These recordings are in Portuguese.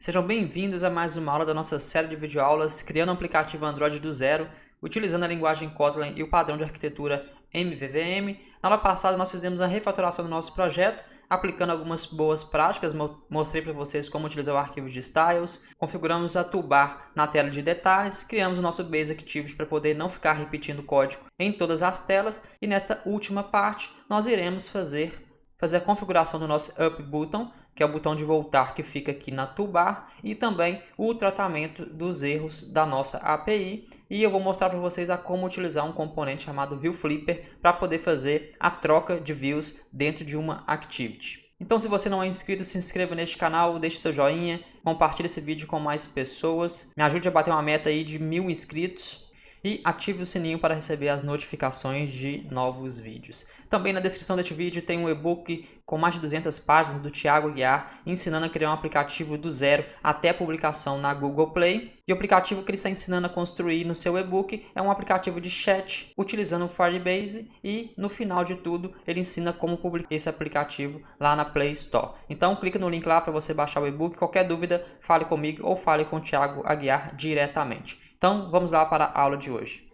Sejam bem-vindos a mais uma aula da nossa série de videoaulas criando um aplicativo Android do zero, utilizando a linguagem Kotlin e o padrão de arquitetura MVVM. Na aula passada nós fizemos a refatoração do nosso projeto, aplicando algumas boas práticas, mostrei para vocês como utilizar o arquivo de styles, configuramos a toolbar na tela de detalhes, criamos o nosso Base Activity para poder não ficar repetindo o código em todas as telas e nesta última parte nós iremos fazer a configuração do nosso Up Button, que é o botão de voltar que fica aqui na toolbar, e também o tratamento dos erros da nossa API. E eu vou mostrar para vocês como utilizar um componente chamado ViewFlipper para poder fazer a troca de views dentro de uma Activity. Então, se você não é inscrito, se inscreva neste canal, deixe seu joinha, compartilhe esse vídeo com mais pessoas, me ajude a bater uma meta aí de 1000 inscritos. E ative o sininho para receber as notificações de novos vídeos. Também na descrição deste vídeo tem um e-book com mais de 200 páginas do Thiago Aguiar, ensinando a criar um aplicativo do zero até a publicação na Google Play. E o aplicativo que ele está ensinando a construir no seu e-book é um aplicativo de chat, utilizando o Firebase, e no final de tudo ele ensina como publicar esse aplicativo lá na Play Store. Então clique no link lá para você baixar o e-book. Qualquer dúvida, fale comigo ou fale com o Thiago Aguiar diretamente. Então, vamos lá para a aula de hoje.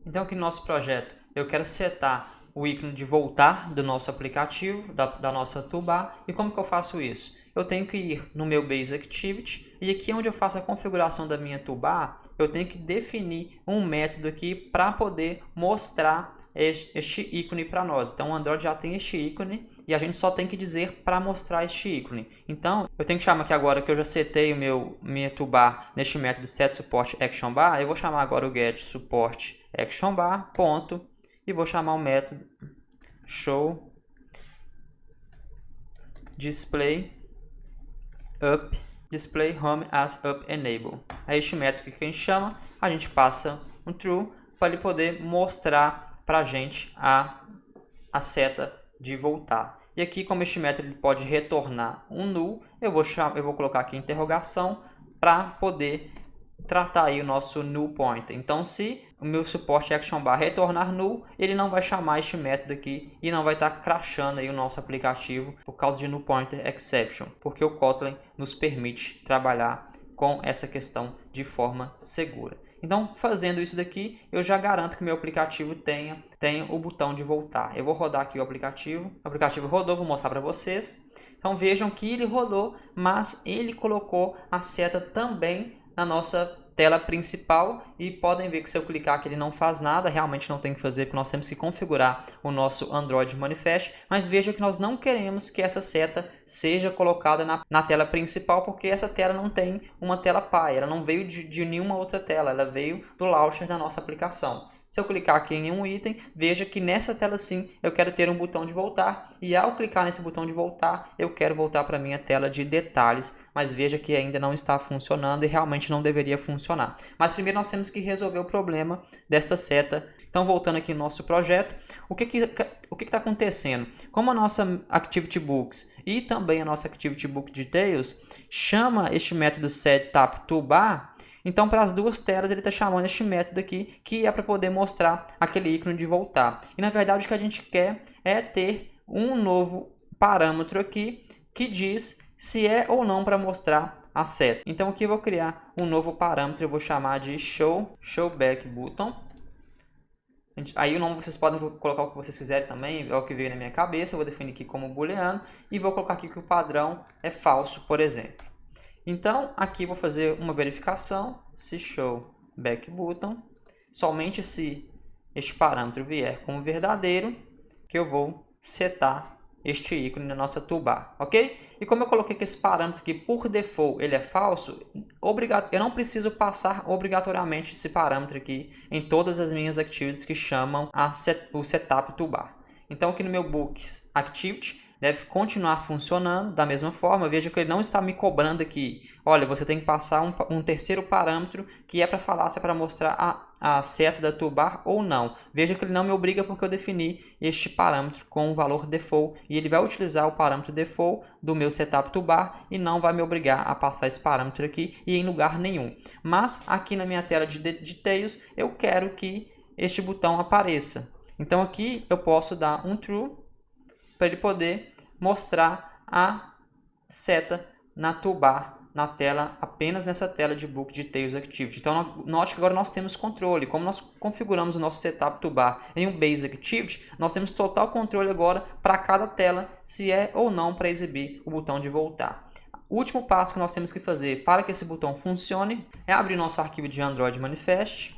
Então, aqui no nosso projeto, eu quero setar o ícone de voltar do nosso aplicativo, da nossa toolbar. E como que eu faço isso? Eu tenho que ir no meu Base Activity e aqui onde eu faço a configuração da minha toolbar, eu tenho que definir um método aqui para poder mostrar este ícone para nós. Então o Android já tem este ícone e a gente só tem que dizer para mostrar este ícone. Então eu tenho que chamar aqui agora que eu já setei minha toolbar neste método setSupportActionBar. Eu vou chamar agora o getSupportActionBar, ponto, e vou chamar o método show display up display home as up enable. É este método que a gente chama, a gente passa um true para ele poder mostrar para a gente a seta de voltar. E aqui, como este método ele pode retornar um null, eu vou colocar aqui interrogação para poder tratar aí o nosso null pointer. Então, se o meu suporte action bar retornar null, ele não vai chamar este método aqui e não vai estar crashando aí o nosso aplicativo por causa de null pointer exception, porque o Kotlin nos permite trabalhar com essa questão de forma segura. Então, fazendo isso daqui, eu já garanto que meu aplicativo tenha o botão de voltar. Eu vou rodar aqui o aplicativo rodou, vou mostrar para vocês. Então, vejam que ele rodou, mas ele colocou a seta também na nossa tela principal, e podem ver que se eu clicar aqui ele não faz nada, realmente não tem que fazer, porque nós temos que configurar o nosso Android Manifest, mas veja que nós não queremos que essa seta seja colocada na tela principal, porque essa tela não tem uma tela pai, ela não veio de nenhuma outra tela, ela veio do launcher da nossa aplicação. Se eu clicar aqui em um item, veja que nessa tela sim eu quero ter um botão de voltar, e ao clicar nesse botão de voltar, eu quero voltar para a minha tela de detalhes, mas veja que ainda não está funcionando e realmente não deveria funcionar. Mas primeiro nós temos que resolver o problema desta seta. Então, voltando aqui no nosso projeto, o que está acontecendo? Como a nossa ActivityBooks e também a nossa ActivityBook Details chama este método setTapToolbar, então, para as duas telas, ele está chamando este método aqui, que é para poder mostrar aquele ícone de voltar. E, na verdade, o que a gente quer é ter um novo parâmetro aqui, que diz se é ou não para mostrar a seta. Então, aqui eu vou criar um novo parâmetro, eu vou chamar de showBackButton. Aí o nome vocês podem colocar o que vocês quiserem também, é o que veio na minha cabeça. Eu vou definir aqui como booleano e vou colocar aqui que o padrão é falso, por exemplo. Então, aqui vou fazer uma verificação, se showBackButton, somente se este parâmetro vier como verdadeiro, que eu vou setar este ícone na nossa toolbar, ok? E como eu coloquei que esse parâmetro aqui, por default, ele é falso, eu não preciso passar obrigatoriamente esse parâmetro aqui em todas as minhas activities que chamam o setup toolbar. Então, aqui no meu Books Activity, deve continuar funcionando da mesma forma. Veja que ele não está me cobrando aqui. Olha, você tem que passar um terceiro parâmetro que é para falar se é para mostrar a seta da toolbar ou não. Veja que ele não me obriga porque eu defini este parâmetro com o valor default e ele vai utilizar o parâmetro default do meu setup toolbar e não vai me obrigar a passar esse parâmetro aqui e em lugar nenhum. Mas aqui na minha tela de details eu quero que este botão apareça. Então aqui eu posso dar um true para ele poder mostrar a seta na toolbar na tela, apenas nessa tela de Book Details Activity. Então, note que agora nós temos controle. Como nós configuramos o nosso setup toolbar em um Basic Activity, nós temos total controle agora para cada tela, se é ou não para exibir o botão de voltar. O último passo que nós temos que fazer para que esse botão funcione é abrir nosso arquivo de Android Manifest.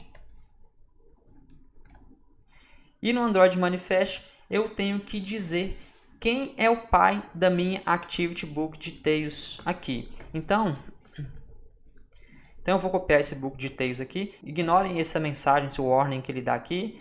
E no Android Manifest eu tenho que dizer quem é o pai da minha Activity Book Details aqui. Então eu vou copiar esse Book Details aqui. Ignorem essa mensagem, esse warning que ele dá aqui.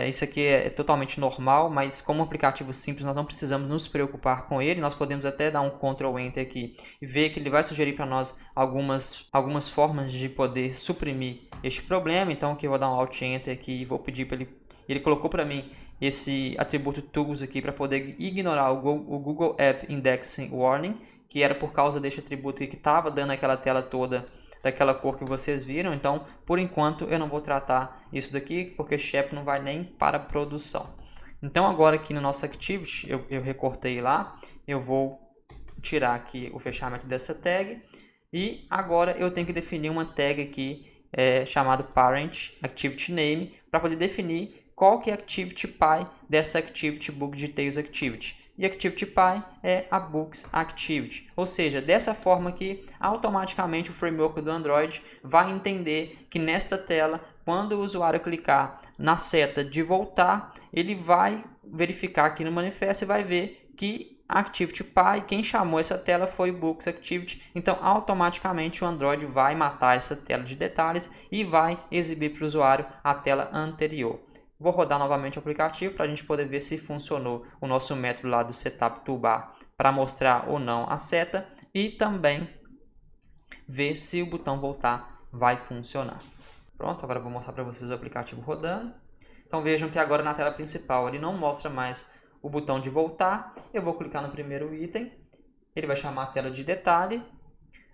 Isso aqui é totalmente normal, mas como um aplicativo simples nós não precisamos nos preocupar com ele. Nós podemos até dar um Ctrl Enter aqui e ver que ele vai sugerir para nós algumas formas de poder suprimir este problema. Então aqui eu vou dar um Alt Enter aqui e vou pedir para ele colocou para mim esse atributo Tools aqui para poder ignorar o Google App Indexing Warning, que era por causa deste atributo que estava dando aquela tela toda daquela cor que vocês viram. Então, por enquanto, eu não vou tratar isso daqui, porque Shep não vai nem para produção. Então, agora aqui no nosso Activity, eu recortei lá, eu vou tirar aqui o fechamento dessa tag, e agora eu tenho que definir uma tag aqui chamada Parent Activity Name, para poder definir qual que é a Activity Pai dessa Activity Book Details Activity. E Activity Pai é a Books Activity. Ou seja, dessa forma aqui, automaticamente o framework do Android vai entender que nesta tela, quando o usuário clicar na seta de voltar, ele vai verificar aqui no manifesto e vai ver que a Activity Pai, quem chamou essa tela foi o Books Activity. Então, automaticamente o Android vai matar essa tela de detalhes e vai exibir para o usuário a tela anterior. Vou rodar novamente o aplicativo para a gente poder ver se funcionou o nosso método lá do Setup Toolbar para mostrar ou não a seta e também ver se o botão voltar vai funcionar. Pronto, agora eu vou mostrar para vocês o aplicativo rodando. Então vejam que agora na tela principal ele não mostra mais o botão de voltar. Eu vou clicar no primeiro item, ele vai chamar a tela de detalhe.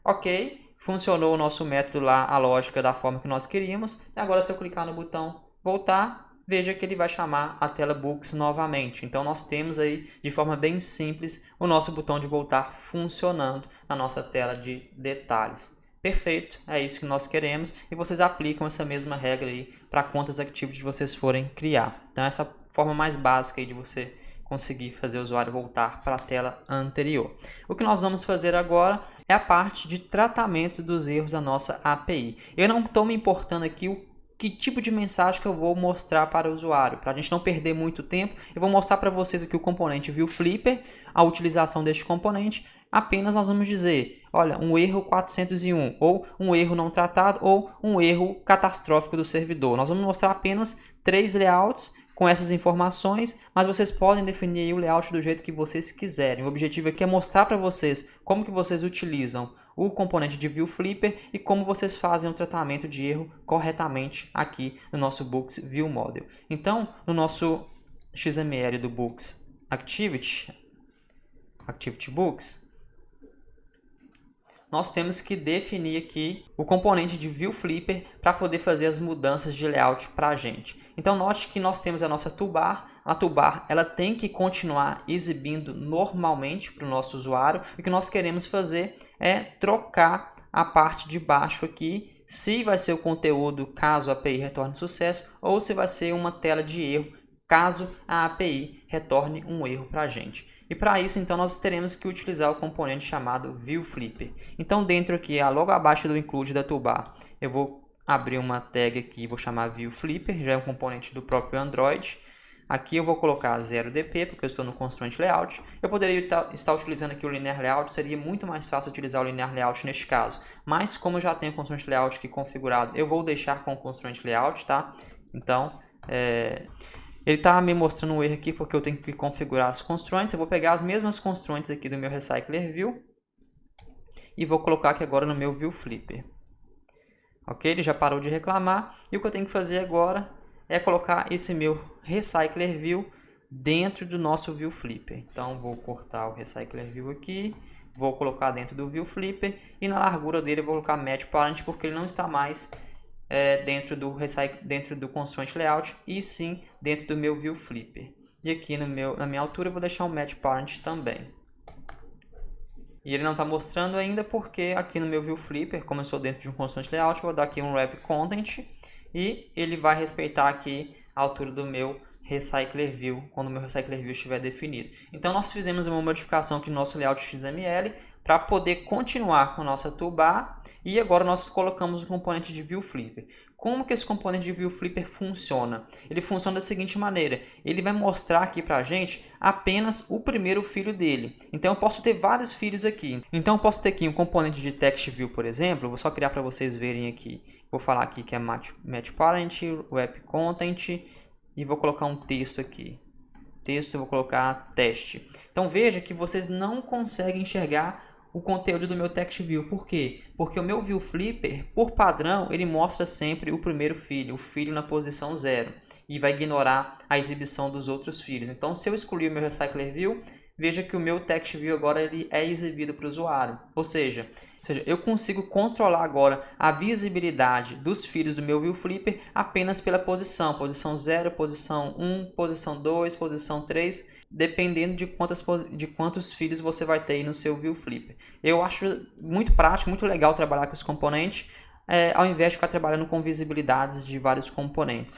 Ok, funcionou o nosso método lá, a lógica da forma que nós queríamos. E agora se eu clicar no botão voltar, veja que ele vai chamar a tela Books novamente. Então nós temos aí de forma bem simples o nosso botão de voltar funcionando na nossa tela de detalhes. Perfeito, é isso que nós queremos e vocês aplicam essa mesma regra aí para quantas activities vocês forem criar. Então essa forma mais básica aí de você conseguir fazer o usuário voltar para a tela anterior. O que nós vamos fazer agora é a parte de tratamento dos erros da nossa API. Eu não estou me importando aqui que tipo de mensagem que eu vou mostrar para o usuário. Para a gente não perder muito tempo, eu vou mostrar para vocês aqui o componente ViewFlipper, a utilização deste componente. Apenas nós vamos dizer, olha, um erro 401, ou um erro não tratado, ou um erro catastrófico do servidor. Nós vamos mostrar apenas 3 layouts com essas informações, mas vocês podem definir aí o layout do jeito que vocês quiserem. O objetivo aqui é mostrar para vocês como que vocês utilizam o componente de ViewFlipper e como vocês fazem o tratamento de erro corretamente aqui no nosso Books View Model. Então, no nosso XML do Books Activity Books, nós temos que definir aqui o componente de ViewFlipper para poder fazer as mudanças de layout para a gente. Então note que nós temos a nossa toolbar. A toolbar ela tem que continuar exibindo normalmente para o nosso usuário. O que nós queremos fazer é trocar a parte de baixo aqui, se vai ser o conteúdo caso a API retorne sucesso ou se vai ser uma tela de erro caso a API retorne um erro para a gente. E para isso, então, nós teremos que utilizar o componente chamado ViewFlipper. Então, dentro aqui, logo abaixo do include da toolbar, eu vou abrir uma tag aqui, vou chamar ViewFlipper, já é um componente do próprio Android. Aqui eu vou colocar 0dp, porque eu estou no Constraint Layout. Eu poderia estar utilizando aqui o Linear Layout, seria muito mais fácil utilizar o Linear Layout neste caso. Mas, como eu já tenho o Constraint Layout aqui configurado, eu vou deixar com o Constraint Layout, tá? Então, ele está me mostrando um erro aqui porque eu tenho que configurar as constraints. Eu vou pegar as mesmas constraints aqui do meu Recycler View e vou colocar aqui agora no meu ViewFlipper. Ok? Ele já parou de reclamar. E o que eu tenho que fazer agora é colocar esse meu Recycler View dentro do nosso ViewFlipper. Então, vou cortar o Recycler View aqui, vou colocar dentro do ViewFlipper e na largura dele eu vou colocar Match Parent porque ele não está mais dentro do Constraint Layout e sim dentro do meu ViewFlipper. E aqui na minha altura eu vou deixar um Match Parent também. E ele não está mostrando ainda porque aqui no meu View Flipper, como eu estou dentro de um constraint layout, eu vou dar aqui um wrap content e ele vai respeitar aqui a altura do meu Recycler View, quando o meu Recycler View estiver definido. Então nós fizemos uma modificação aqui no nosso layout XML para poder continuar com a nossa toolbar e agora nós colocamos o componente de View Flipper. Como que esse componente de View Flipper funciona? Ele funciona da seguinte maneira, ele vai mostrar aqui para a gente apenas o primeiro filho dele. Então eu posso ter vários filhos aqui. Então eu posso ter aqui um componente de Text View, por exemplo, vou só criar para vocês verem aqui. Vou falar aqui que é Match Parent, Wrap Content e vou colocar um texto aqui. Texto eu vou colocar teste. Então veja que vocês não conseguem enxergar o conteúdo do meu Text View. Por quê? Porque o meu View Flipper, por padrão, ele mostra sempre o primeiro filho, o filho na posição 0. E vai ignorar a exibição dos outros filhos. Então, se eu excluir o meu Recycler View, veja que o meu Text View agora ele é exibido para o usuário. Ou seja, eu consigo controlar agora a visibilidade dos filhos do meu View Flipper apenas pela posição. Posição 0, posição 1, posição 2, posição 3, dependendo de quantos filhos você vai ter aí no seu View Flipper. Eu acho muito prático, muito legal trabalhar com esse componente. Ao invés de ficar trabalhando com visibilidades de vários componentes.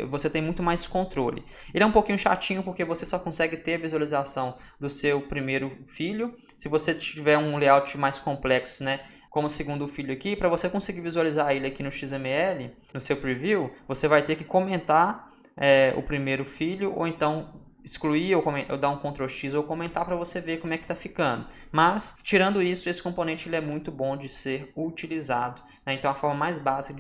Você tem muito mais controle. Ele é um pouquinho chatinho porque você só consegue ter a visualização do seu primeiro filho. Se você tiver um layout mais complexo, né, como o segundo filho aqui, para você conseguir visualizar ele aqui no XML, no seu preview, você vai ter que comentar o primeiro filho ou então excluir ou dar um Ctrl X ou comentar para você ver como é que está ficando. Mas, tirando isso, esse componente ele é muito bom de ser utilizado, né? Então, a forma mais básica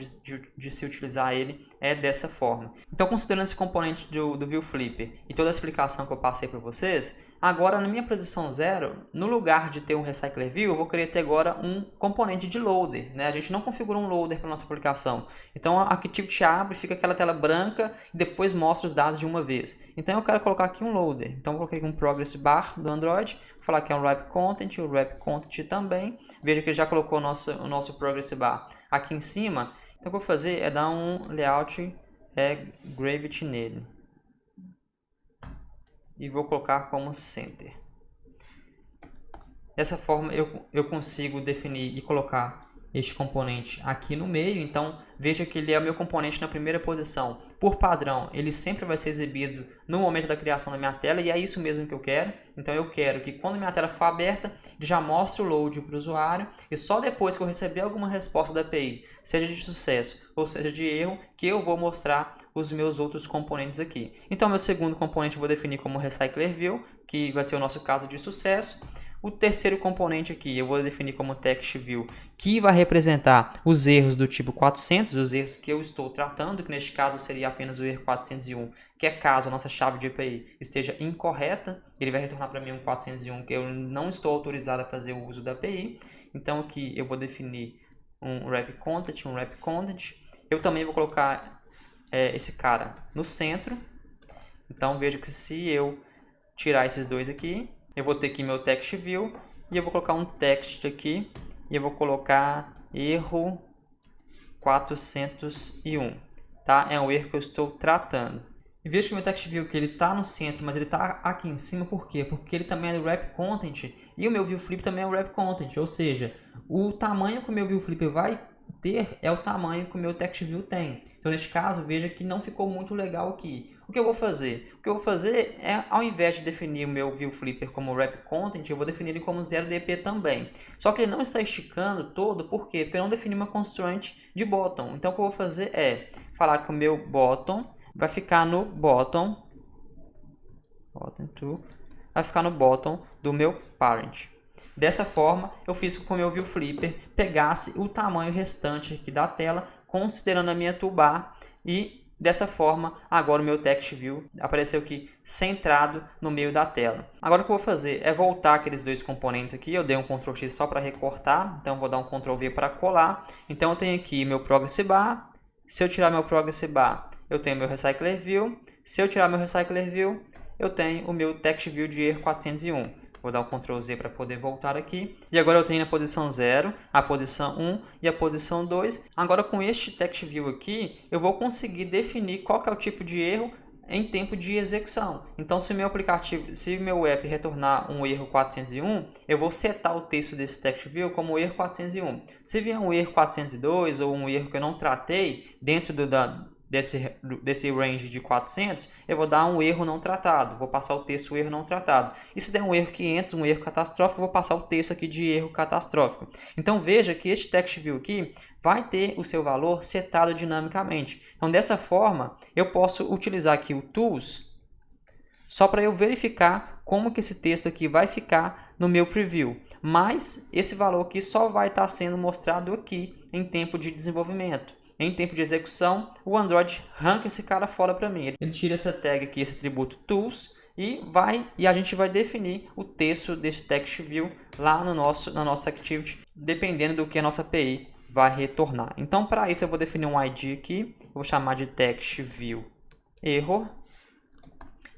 de se utilizar ele é dessa forma. Então, considerando esse componente do View Flipper e toda a explicação que eu passei para vocês, agora na minha posição 0, no lugar de ter um Recycler View, eu vou querer ter agora um componente de loader, né? A gente não configura um loader para nossa aplicação. Então, a Activity abre, fica aquela tela branca e depois mostra os dados de uma vez. Então, eu quero colocar aqui um loader. Então, eu coloquei aqui um Progress Bar do Android, vou falar que é um Wrap Content, o Wrap Content também. Veja que ele já colocou o nosso Progress Bar aqui em cima. Então, o que eu vou fazer é dar um layout Gravity nele. E vou colocar como Center. Dessa forma, eu consigo definir e colocar este componente aqui no meio. Então, veja que ele é o meu componente na primeira posição. Por padrão, ele sempre vai ser exibido no momento da criação da minha tela, e é isso mesmo que eu quero. Então, eu quero que quando minha tela for aberta, ele já mostre o load para o usuário, e só depois que eu receber alguma resposta da API, seja de sucesso ou seja de erro, que eu vou mostrar os meus outros componentes aqui. Então, meu segundo componente eu vou definir como Recycler View, que vai ser o nosso caso de sucesso. O terceiro componente aqui eu vou definir como Text View, que vai representar os erros do tipo 400, os erros que eu estou tratando, que neste caso seria apenas o erro 401, que é caso a nossa chave de API esteja incorreta, ele vai retornar para mim um 401 que eu não estou autorizado a fazer o uso da API. Então aqui eu vou definir um Wrap Content, eu também vou colocar esse cara no centro. Então veja que se eu tirar esses dois aqui, eu vou ter aqui meu Text View e eu vou colocar um text aqui e eu vou colocar erro 401, tá? É um erro que eu estou tratando. E veja que o meu Text View que ele está no centro, mas ele está aqui em cima, por quê? Porque ele também é do Wrap Content e o meu View Flip também é o Wrap Content, ou seja, o tamanho que o meu View Flip vai ter é o tamanho que o meu Text View tem. Então, neste caso, veja que não ficou muito legal aqui. O que eu vou fazer? O que eu vou fazer é, ao invés de definir o meu View Flipper como Wrap Content, eu vou definir ele como 0DP também. Só que ele não está esticando todo, por quê? Porque eu não defini uma constraint de bottom. Então, o que eu vou fazer é falar que o meu bottom vai ficar no bottom do meu parent. Dessa forma, eu fiz com que o meu View Flipper pegasse o tamanho restante aqui da tela, considerando a minha toolbar, e dessa forma, agora o meu Text View apareceu aqui centrado no meio da tela. Agora o que eu vou fazer é voltar aqueles dois componentes aqui, eu dei um Ctrl X só para recortar, então vou dar um Ctrl V para colar. Então eu tenho aqui meu Progress Bar, se eu tirar meu Progress Bar, eu tenho meu Recycler View, se eu tirar meu Recycler View, eu tenho o meu Text View de erro 401. Vou dar um Ctrl Z para poder voltar aqui. E agora eu tenho a posição 0, a posição 1 e a posição 2. Agora com este Text View aqui, eu vou conseguir definir qual que é o tipo de erro em tempo de execução. Então, se o meu app retornar um erro 401, eu vou setar o texto desse text view como erro 401. Se vier um erro 402 ou um erro que eu não tratei dentro desse range de 400, eu vou dar um erro não tratado, vou passar o texto erro não tratado. E se der um erro 500, um erro catastrófico, eu vou passar o texto aqui de erro catastrófico. Então veja que este text view aqui vai ter o seu valor setado dinamicamente. Então dessa forma, eu posso utilizar aqui o tools só para eu verificar como que esse texto aqui vai ficar no meu preview. Mas esse valor aqui só vai estar sendo mostrado aqui em tempo de desenvolvimento. Em tempo de execução, o Android arranca esse cara fora para mim. Ele tira essa tag aqui, esse atributo tools, e a gente vai definir o texto desse text view lá na nossa activity, dependendo do que a nossa API vai retornar. Então, para isso, eu vou definir um ID aqui, eu vou chamar de text view error,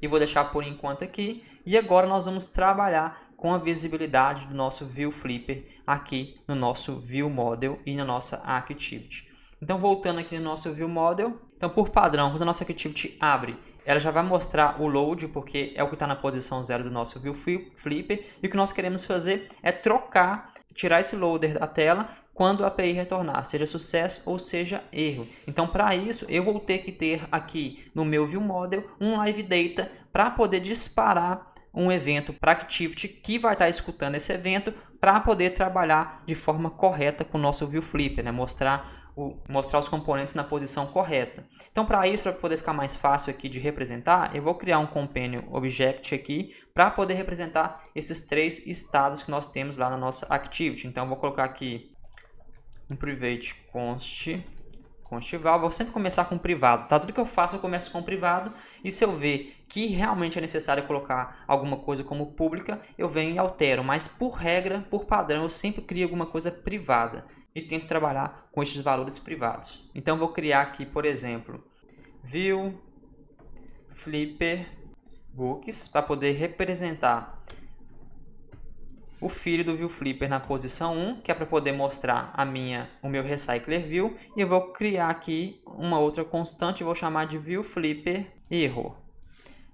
e vou deixar por enquanto aqui. E agora nós vamos trabalhar com a visibilidade do nosso view flipper aqui no nosso view model e na nossa activity. Então, voltando aqui no nosso view model, então por padrão, quando a nossa activity abre, ela já vai mostrar o load, porque é o que está na posição 0 do nosso view flipper, e o que nós queremos fazer é tirar esse loader da tela quando a API retornar, seja sucesso ou seja erro. Então, para isso, eu vou ter que ter aqui no meu view model um live data para poder disparar um evento para a activity que vai estar escutando esse evento para poder trabalhar de forma correta com o nosso view flipper, né? Mostrar os componentes na posição correta. Então, para isso, para poder ficar mais fácil aqui de representar, eu vou criar um companion object aqui para poder representar esses 3 estados que nós temos lá na nossa activity. Então, eu vou colocar aqui um private const val. Vou sempre começar com privado, tá? Tudo que eu faço eu começo com privado, e se eu ver que realmente é necessário colocar alguma coisa como pública, eu venho e altero, mas por regra, por padrão, eu sempre crio alguma coisa privada e tento trabalhar com esses valores privados. Então eu vou criar aqui, por exemplo, view flipper books para poder representar o filho do view flipper na posição 1, que é para poder mostrar o meu recycler view, e eu vou criar aqui uma outra constante, vou chamar de view flipper error,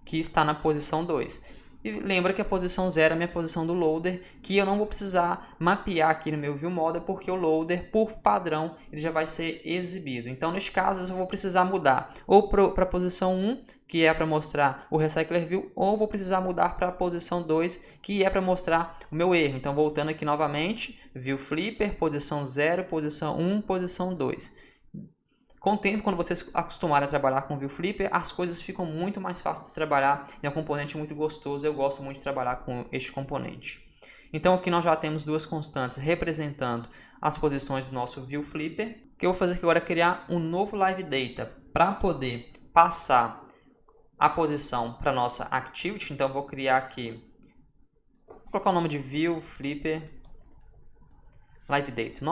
que está na posição 2. E lembra que a posição 0 é a minha posição do loader, que eu não vou precisar mapear aqui no meu view model, porque o loader, por padrão, ele já vai ser exibido. Então, neste caso, eu vou precisar mudar ou para a posição 1, que é para mostrar o recycler view, ou vou precisar mudar para a posição 2, que é para mostrar o meu erro. Então, voltando aqui novamente, view flipper, posição 0, posição 1, posição 2. Com o tempo, quando vocês acostumarem a trabalhar com o view flipper, as coisas ficam muito mais fáceis de trabalhar, e é um componente muito gostoso. Eu gosto muito de trabalhar com este componente. Então aqui nós já temos 2 constantes representando as posições do nosso view flipper. O que eu vou fazer aqui agora é criar um novo live data para poder passar a posição para a nossa activity. Então eu vou criar aqui, vou colocar o nome de view flipper live data.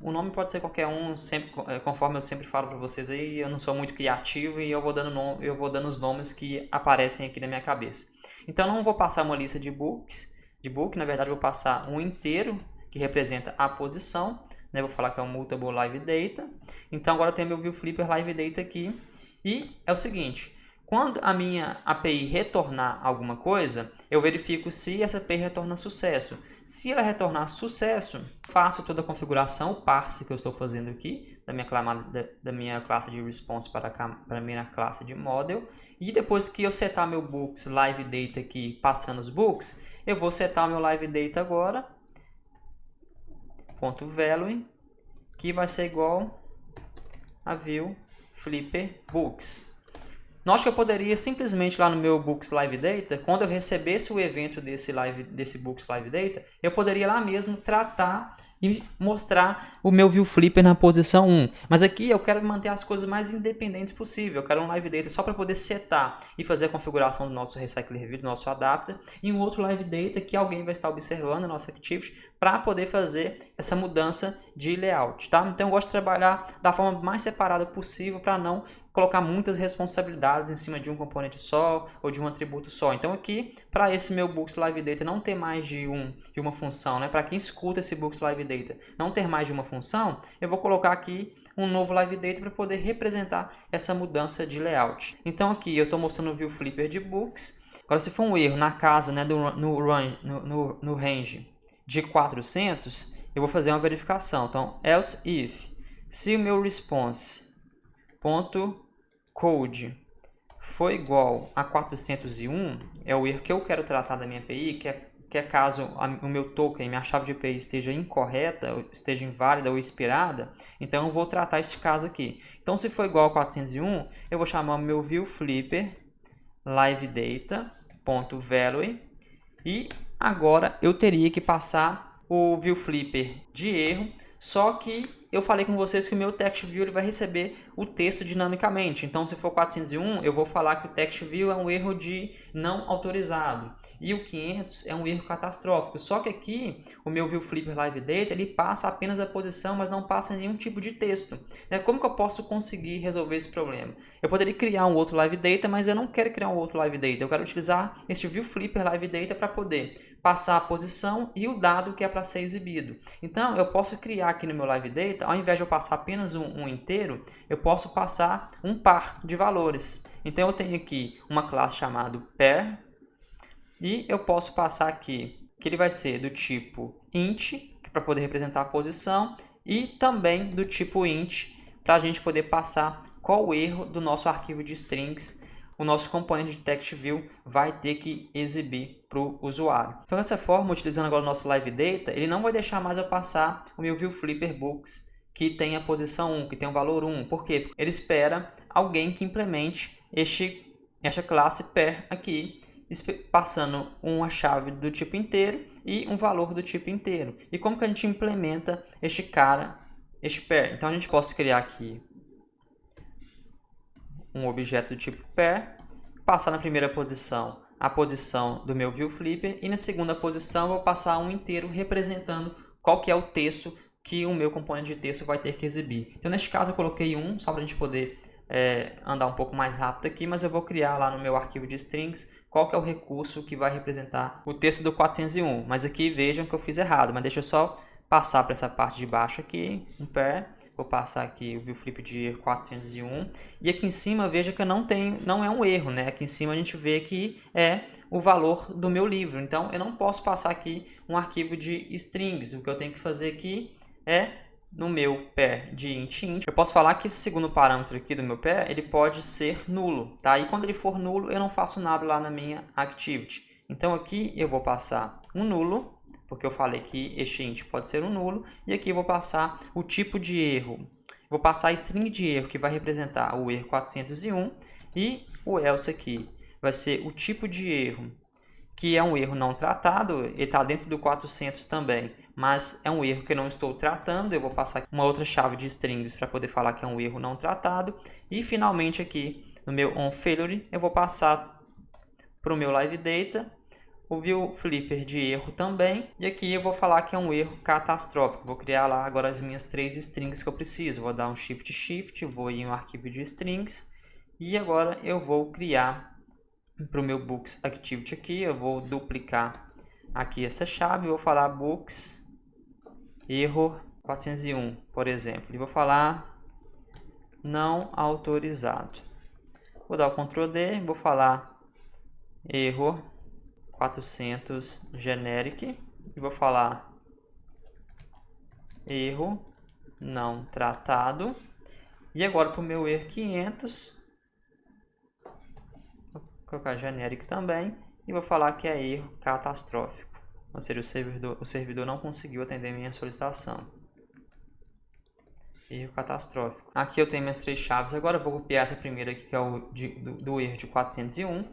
O nome pode ser qualquer um, sempre, conforme eu sempre falo para vocês aí, eu não sou muito criativo e eu vou dando os nomes que aparecem aqui na minha cabeça. Então não vou passar uma lista de book, na verdade vou passar um inteiro que representa a posição, né? Vou falar que é um mutable live data. Então agora eu tenho meu view flipper live data aqui, e é o seguinte: quando a minha API retornar alguma coisa, eu verifico se essa API retorna sucesso. Se ela retornar sucesso, faço toda a configuração, o parse que eu estou fazendo aqui, da minha classe de response para a minha classe de model. E depois que eu setar meu books live data aqui, passando os books, eu vou setar meu live data agora, .value, que vai ser igual a view flipper books. Note que eu poderia simplesmente lá no meu Books Live Data, quando eu recebesse o evento desse Books Live Data, eu poderia lá mesmo tratar e mostrar o meu View Flipper na posição 1. Mas aqui eu quero manter as coisas mais independentes possível. Eu quero um Live Data só para poder setar e fazer a configuração do nosso Recycler View, do nosso Adapter, e um outro Live Data que alguém vai estar observando a nossa Activity para poder fazer essa mudança de layout, tá? Então eu gosto de trabalhar da forma mais separada possível para não colocar muitas responsabilidades em cima de um componente só ou de um atributo só. Então aqui, para esse meu Books Live Data não ter mais de uma função, né? Para quem escuta esse Books Live Data data não ter mais de uma função, eu vou colocar aqui um novo live data para poder representar essa mudança de layout. Então aqui eu estou mostrando o view flipper de books. Agora, se for um erro na casa, né, no range de 400, eu vou fazer uma verificação. Então, else if, se o meu response.code for igual a 401, é o erro que eu quero tratar da minha API, que é caso o meu token, minha chave de API esteja incorreta, esteja inválida ou expirada, então eu vou tratar este caso aqui. Então, se for igual a 401, eu vou chamar o meu viewFlipper liveData.value e agora eu teria que passar o viewFlipper de erro, só que eu falei com vocês que o meu TextView ele vai receber o texto dinamicamente. Então, se for 401, eu vou falar que o TextView é um erro de não autorizado. E o 500 é um erro catastrófico. Só que aqui, o meu viewFlipper liveData, ele passa apenas a posição, mas não passa nenhum tipo de texto. Como que eu posso conseguir resolver esse problema? Eu poderia criar um outro liveData, mas eu não quero criar um outro liveData. Eu quero utilizar este viewFlipper liveData para poder passar a posição e o dado que é para ser exibido. Então, eu posso criar aqui no meu liveData, ao invés de eu passar apenas um inteiro, eu posso passar um par de valores. Então, eu tenho aqui uma classe chamada pair e eu posso passar aqui que ele vai ser do tipo int, para poder representar a posição, e também do tipo int, para a gente poder passar qual o erro do nosso arquivo de strings o nosso componente de TextView vai ter que exibir para o usuário. Então, dessa forma, utilizando agora o nosso liveData, ele não vai deixar mais eu passar o meu viewFlipper books que tem a posição 1, que tem o valor 1. Por quê? Porque ele espera alguém que implemente esta classe pair aqui, passando uma chave do tipo inteiro e um valor do tipo inteiro. E como que a gente implementa este pair? Então, a gente pode criar aqui um objeto do tipo pair, passar na primeira posição a posição do meu viewFlipper e na segunda posição vou passar um inteiro representando qual que é o texto que o meu componente de texto vai ter que exibir. Então, neste caso, eu coloquei um, só para a gente poder andar um pouco mais rápido aqui, mas eu vou criar lá no meu arquivo de strings qual que é o recurso que vai representar o texto do 401. Mas aqui vejam que eu fiz errado, mas deixa eu só passar para essa parte de baixo aqui, um pair. Vou passar aqui o viewFlipper de erro 401 e aqui em cima veja que não é um erro, né? Aqui em cima a gente vê que é o valor do meu livro. Então eu não posso passar aqui um arquivo de strings. O que eu tenho que fazer aqui é no meu pair de int. Eu posso falar que esse segundo parâmetro aqui do meu pair ele pode ser nulo, tá? E quando ele for nulo eu não faço nada lá na minha activity. Então aqui eu vou passar um nulo, porque eu falei que este int pode ser um nulo, e aqui eu vou passar o tipo de erro. Vou passar a string de erro, que vai representar o erro 401, e o else aqui vai ser o tipo de erro, que é um erro não tratado, ele está dentro do 400 também, mas é um erro que eu não estou tratando, eu vou passar uma outra chave de strings para poder falar que é um erro não tratado, e finalmente aqui no meu onFailure eu vou passar para o meu liveData, o viewFlipper de erro também, e aqui eu vou falar que é um erro catastrófico. Vou criar lá agora as minhas 3 strings que eu preciso. Vou dar um Shift, vou ir em um arquivo de strings, e agora eu vou criar para o meu Books Activity aqui, eu vou duplicar aqui essa chave, vou falar Books erro 401, por exemplo, e vou falar não autorizado. Vou dar o Ctrl D, vou falar erro 400 generic e vou falar erro não tratado. E agora para o meu erro 500, vou colocar generic também e vou falar que é erro catastrófico, ou seja, o servidor não conseguiu atender minha solicitação. Erro catastrófico. Aqui eu tenho minhas 3 chaves. Agora eu vou copiar essa primeira aqui, que é o do erro de 401.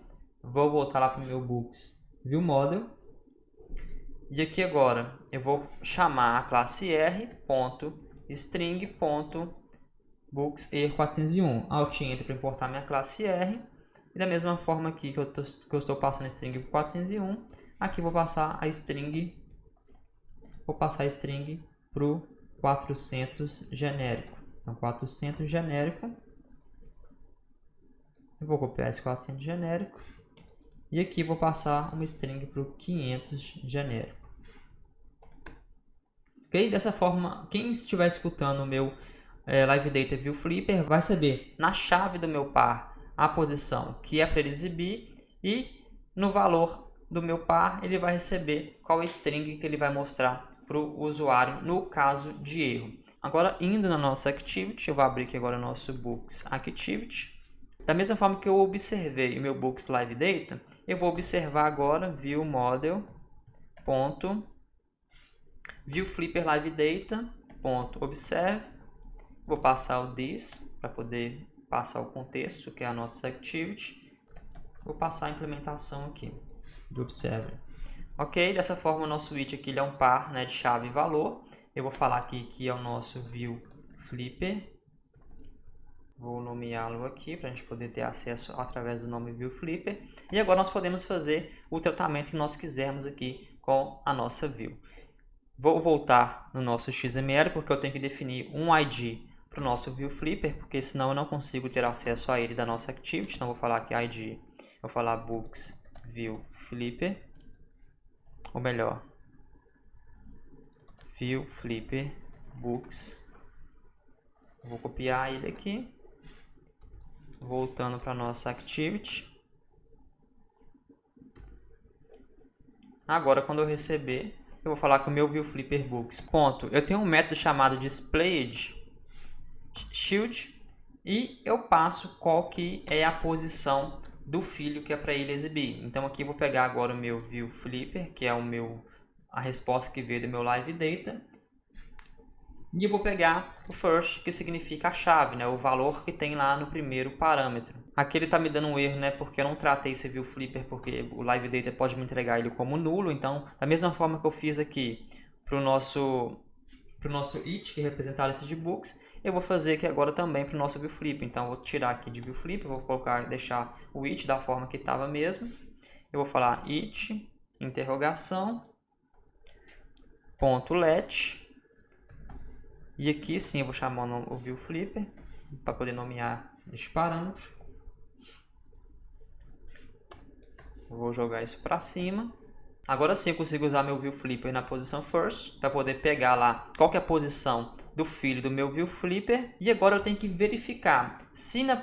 Vou voltar lá para o meu Books ViewModel. E aqui agora eu vou chamar a classe r.string.bookserro401. Alt Enter para importar minha classe R. E da mesma forma aqui que eu estou passando a string 401, aqui vou passar a string para o 400 genérico. Então 400 genérico. Eu vou copiar esse 400 genérico. E aqui vou passar uma string para o 500 genérico. Ok? Dessa forma, quem estiver escutando o meu Live Data View Flipper vai saber na chave do meu par a posição que é para ele exibir e no valor do meu par ele vai receber qual é a string que ele vai mostrar para o usuário no caso de erro. Agora, indo na nossa Activity, eu vou abrir aqui agora o nosso Books Activity. Da mesma forma que eu observei o meu Books Live Data, eu vou observar agora View Model View Flipper Live Data observe. Vou passar o this para poder passar o contexto, que é a nossa Activity. Vou passar a implementação aqui do Observer. Ok, dessa forma o nosso it aqui ele é um par, né, de chave e valor. Eu vou falar aqui que é o nosso View Flipper. Vou nomeá-lo aqui para a gente poder ter acesso através do nome View Flipper. E agora nós podemos fazer o tratamento que nós quisermos aqui com a nossa View. Vou voltar no nosso XML porque eu tenho que definir um ID para o nosso View Flipper, porque senão eu não consigo ter acesso a ele da nossa Activity. Então vou falar aqui ID, vou falar Books View Flipper, ou melhor, View Flipper Books. Vou copiar ele aqui, voltando para a nossa Activity. Agora quando eu receber, eu vou falar que o meu View Flipper Books, ponto, eu tenho um método chamado displayed shield e eu passo qual que é a posição do filho que é para ele exibir. Então aqui eu vou pegar agora o meu View Flipper, que é a resposta que veio do meu Live Data, e eu vou pegar o first, que significa a chave, né, o valor que tem lá no primeiro parâmetro. Aqui ele está me dando um erro, né, porque eu não tratei esse View Flipper, porque o Live Data pode me entregar ele como nulo. Então, da mesma forma que eu fiz aqui para o nosso it, que é representar a lista de books, eu vou fazer aqui agora também para o nosso View Flipper. Então, eu vou tirar aqui de View Flipper, vou deixar o it da forma que estava mesmo. Eu vou falar it, interrogação, ponto let. E aqui sim eu vou chamar o View Flipper para poder nomear este parâmetro. Eu vou jogar isso para cima. Agora sim eu consigo usar meu View Flipper na posição first, para poder pegar lá qual que é a posição do filho do meu View Flipper. E agora eu tenho que verificar se na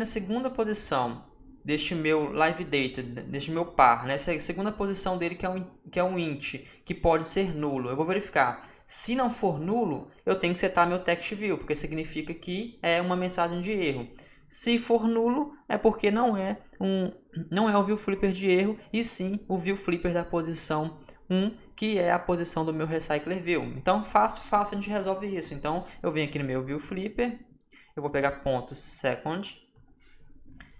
segunda posição deste meu Live Data, deste meu par, nessa segunda posição dele que é um int, que pode ser nulo, eu vou verificar. Se não for nulo, eu tenho que setar meu text view, porque significa que é uma mensagem de erro. Se for nulo, é porque não é o View Flipper de erro, e sim o View Flipper da posição 1, que é a posição do meu Recycler View. Então, fácil, a gente resolve isso. Então, eu venho aqui no meu View Flipper, eu vou pegar ponto second,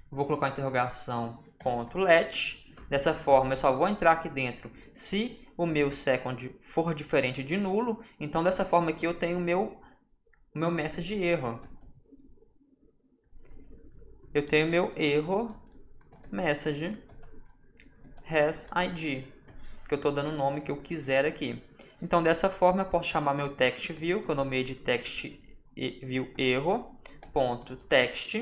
vou colocar a interrogação ponto let. Dessa forma, eu só vou entrar aqui dentro se o meu second for diferente de nulo. Então, dessa forma aqui, eu tenho o meu message error. Eu tenho meu erro message has id, que eu estou dando o nome que eu quiser aqui. Então, dessa forma, eu posso chamar meu text view, que eu nomeei de text view erro.text,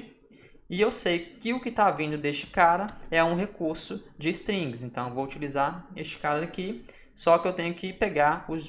e eu sei que o que está vindo deste cara é um recurso de strings. Então, eu vou utilizar este cara aqui, só que eu tenho que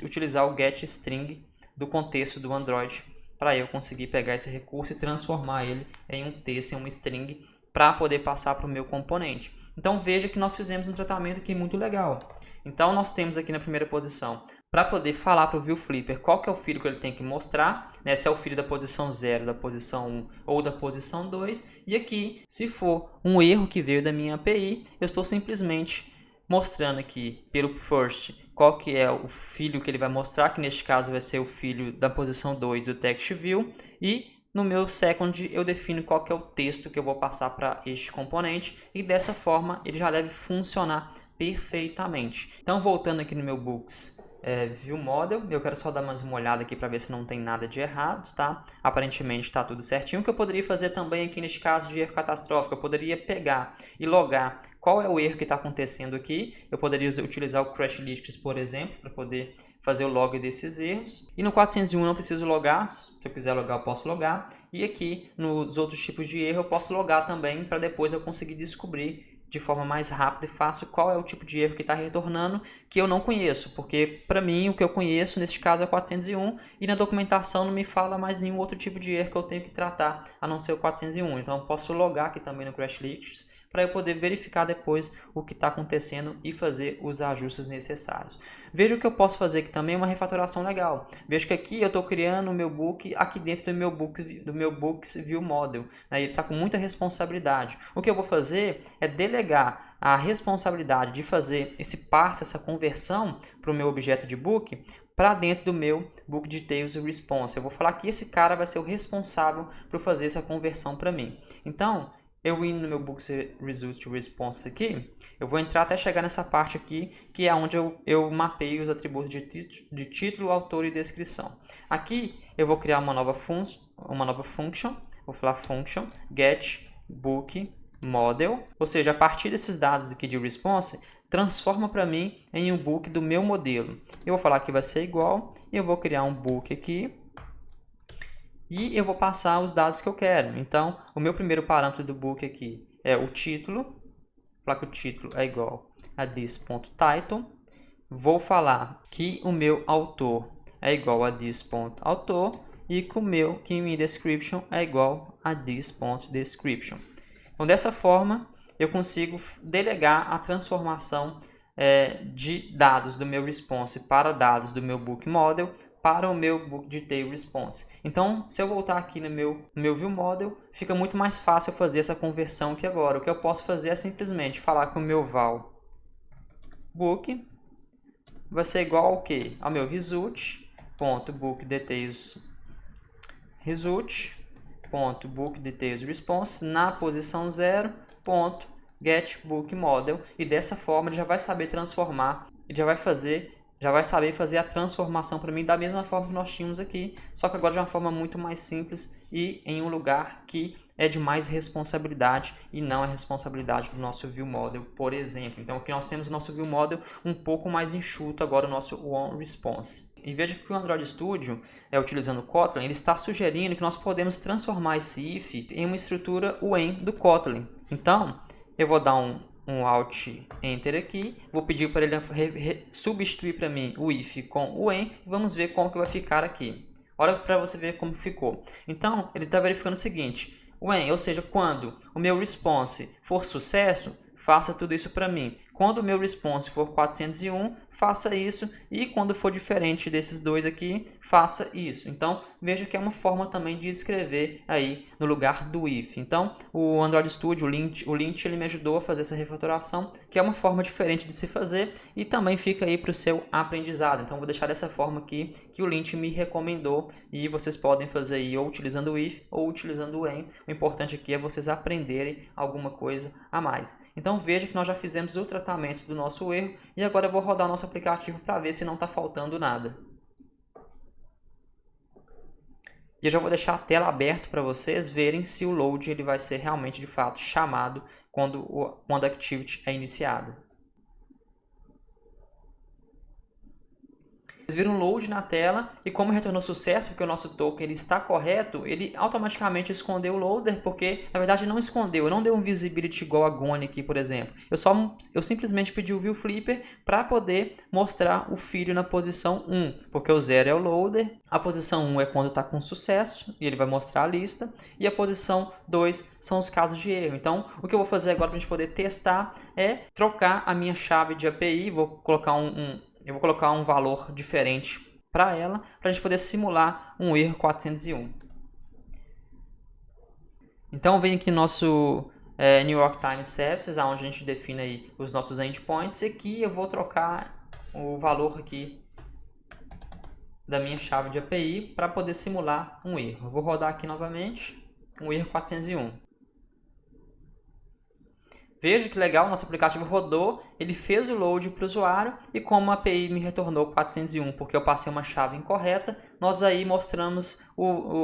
utilizar o getString do contexto do Android, para eu conseguir pegar esse recurso e transformar ele em um texto, em uma string, para poder passar para o meu componente. Então veja que nós fizemos um tratamento aqui muito legal. Então nós temos aqui na primeira posição, para poder falar para o View Flipper qual que é o filho que ele tem que mostrar, né? Se é o filho da posição 0, da posição 1 ou da posição 2. E aqui, se for um erro que veio da minha API, eu estou simplesmente mostrando aqui pelo first qual que é o filho que ele vai mostrar, que neste caso vai ser o filho da posição 2 do text view, e no meu second eu defino qual que é o texto que eu vou passar para este componente, e dessa forma ele já deve funcionar perfeitamente. Então, voltando aqui no meu Books View Model, eu quero só dar mais uma olhada aqui para ver se não tem nada de errado, tá? Aparentemente está tudo certinho. O que eu poderia fazer também aqui neste caso de erro catastrófico, eu poderia pegar e logar qual é o erro que está acontecendo aqui. Eu poderia utilizar o Crashlytics, por exemplo, para poder fazer o log desses erros. E no 401 eu não preciso logar, se eu quiser logar eu posso logar. E aqui nos outros tipos de erro eu posso logar também, para depois eu conseguir descobrir de forma mais rápida e fácil qual é o tipo de erro que está retornando que eu não conheço, porque para mim o que eu conheço neste caso é 401 e na documentação não me fala mais nenhum outro tipo de erro que eu tenho que tratar a não ser o 401. Então eu posso logar aqui também no Crashlytics para eu poder verificar depois o que está acontecendo e fazer os ajustes necessários. Veja o que eu posso fazer aqui também, uma refatoração legal. Veja que aqui eu estou criando o meu book aqui dentro do meu Books View Model. Ele está com muita responsabilidade. O que eu vou fazer é delegar a responsabilidade de fazer esse parse, essa conversão para o meu objeto de book para dentro do meu Book Details Response. Eu vou falar que esse cara vai ser o responsável por fazer essa conversão para mim. Então, eu indo no meu Books Result Response aqui, eu vou entrar até chegar nessa parte aqui, que é onde eu mapeio os atributos de título, autor e descrição. Aqui eu vou criar uma nova function, vou falar function get book model, ou seja, a partir desses dados aqui de response, transforma para mim em um book do meu modelo. Eu vou falar que vai ser igual, e eu vou criar um book aqui, e eu vou passar os dados que eu quero. Então, o meu primeiro parâmetro do book aqui é o título. Vou falar que o título é igual a this.title. Vou falar que o meu autor é igual a this.autor e que o meu description é igual a this.description. Então, dessa forma, eu consigo delegar a transformação de dados do meu response para dados do meu book model para o meu Book Detail Response. Então, se eu voltar aqui no meu View Model, fica muito mais fácil fazer essa conversão aqui agora. O que eu posso fazer é simplesmente falar que o meu val book vai ser igual ao quê? Ao meu result.bookDetails result.bookDetailsResponse na posição 0. Get Book Model, e dessa forma ele já vai saber transformar, ele já vai saber fazer a transformação para mim da mesma forma que nós tínhamos aqui, só que agora de uma forma muito mais simples e em um lugar que é de mais responsabilidade e não é responsabilidade do nosso View Model, por exemplo. Então aqui nós temos o nosso View Model um pouco mais enxuto agora, o nosso OnResponse. E veja que o Android Studio, utilizando o Kotlin, ele está sugerindo que nós podemos transformar esse if em uma estrutura when do Kotlin. Então, eu vou dar um Alt Enter aqui, vou pedir para ele substituir para mim o if com o when e vamos ver como que vai ficar aqui. Olha para você ver como ficou. Então, ele está verificando o seguinte, when, ou seja, quando o meu response for sucesso, faça tudo isso para mim. Quando o meu response for 401, faça isso. E quando for diferente desses dois aqui, faça isso. Então, veja que é uma forma também de escrever aí no lugar do if. Então, o Android Studio, o Lint, ele me ajudou a fazer essa refatoração, que é uma forma diferente de se fazer e também fica aí para o seu aprendizado. Então, vou deixar dessa forma aqui que o Lint me recomendou e vocês podem fazer aí ou utilizando o if ou utilizando o when. O importante aqui é vocês aprenderem alguma coisa a mais. Então, veja que nós já fizemos o tratamento do nosso erro e agora eu vou rodar o nosso aplicativo para ver se não está faltando nada. E eu já vou deixar a tela aberta para vocês verem se o load ele vai ser realmente de fato chamado quando a activity é iniciada. Vocês viram um load na tela e como retornou sucesso, porque o nosso token ele está correto, ele automaticamente escondeu o loader, porque na verdade não escondeu, eu não dei um visibility igual a Gone aqui, por exemplo. Eu simplesmente pedi o ViewFlipper para poder mostrar o filho na posição 1, porque o 0 é o loader, a posição 1 é quando está com sucesso, e ele vai mostrar a lista, e a posição 2 são os casos de erro. Então, o que eu vou fazer agora para a gente poder testar é trocar a minha chave de API, vou colocar um valor diferente para ela, para a gente poder simular um erro 401. Então, vem aqui nosso New York Times Services, onde a gente define aí os nossos endpoints. E aqui eu vou trocar o valor aqui da minha chave de API para poder simular um erro. Eu vou rodar aqui novamente, um erro 401. Veja que legal, nosso aplicativo rodou, ele fez o load para o usuário e como a API me retornou 401 porque eu passei uma chave incorreta, nós aí mostramos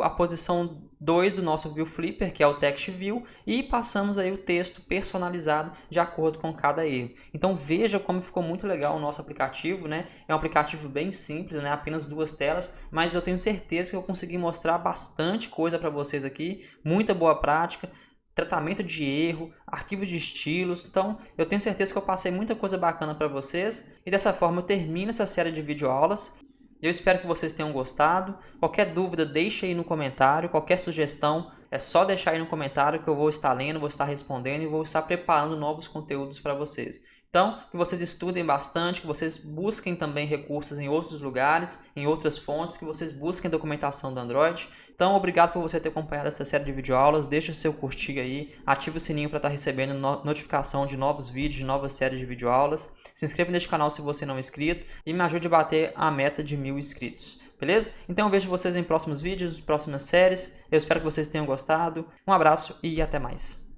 a posição 2 do nosso ViewFlipper, que é o Text View, e passamos aí o texto personalizado de acordo com cada erro. Então veja como ficou muito legal o nosso aplicativo, né? É um aplicativo bem simples, né? Apenas 2 telas, mas eu tenho certeza que eu consegui mostrar bastante coisa para vocês aqui, muita boa prática. tratamento de erro, arquivo de estilos. Então, eu tenho certeza que eu passei muita coisa bacana para vocês e dessa forma eu termino essa série de videoaulas. Eu espero que vocês tenham gostado. Qualquer dúvida, deixe aí no comentário. Qualquer sugestão, é só deixar aí no comentário que eu vou estar lendo, vou estar respondendo e vou estar preparando novos conteúdos para vocês. Então, que vocês estudem bastante, que vocês busquem também recursos em outros lugares, em outras fontes, que vocês busquem documentação do Android. Então, obrigado por você ter acompanhado essa série de videoaulas. Deixe o seu curtir aí, ative o sininho para estar recebendo notificação de novos vídeos, de novas séries de videoaulas. Se inscreva neste canal se você não é inscrito e me ajude a bater a meta de 1000 inscritos. Beleza? Então eu vejo vocês em próximos vídeos, próximas séries. Eu espero que vocês tenham gostado. Um abraço e até mais.